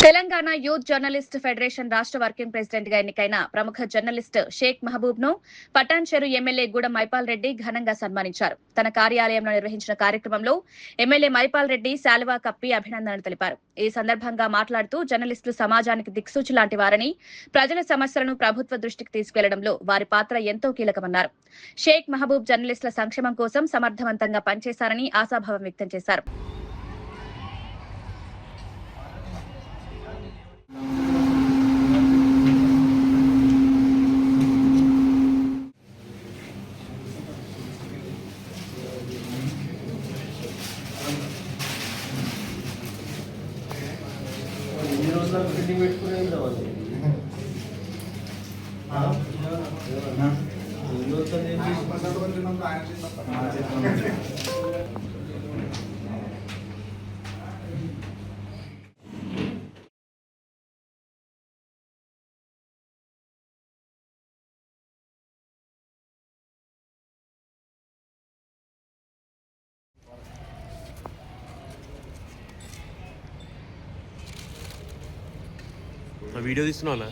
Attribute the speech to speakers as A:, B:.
A: Telangana youth journalist federation రాష్ట్ర working president గా ఎన్నికైన ప్రముఖ జర్నలిస్ట్ షేక్ మహబూబ్ ను పటాన్చెరు ఎమ్మెల్యే గూడెం మైపాల్ రెడ్డి ఘనంగా సన్మానించారు. తన కార్యాలయంలో నిర్వహించిన కార్యక్రమంలో ఎమ్మెల్యే మైపాల్ రెడ్డి శాలువా కప్పి అభినందనలు తెలిపారు. ఈ సందర్భంగా మాట్లాడుతూ జర్నలిస్టులు సమాజానికి దిక్సూచి లాంటి వారని, ప్రజల సమస్యలను ప్రభుత్వ దృష్టికి తీసుకెళ్లడంలో వారి పాత్ర ఎంతో కీలకమన్నారు. షేక్ మహబూబ్ జర్నలిస్టుల సంక్షేమం కోసం సమర్థవంతంగా పనిచేశారని ఆశాభావం వ్యక్తం చేశారు.
B: వీడియో తీస్తున్నావా?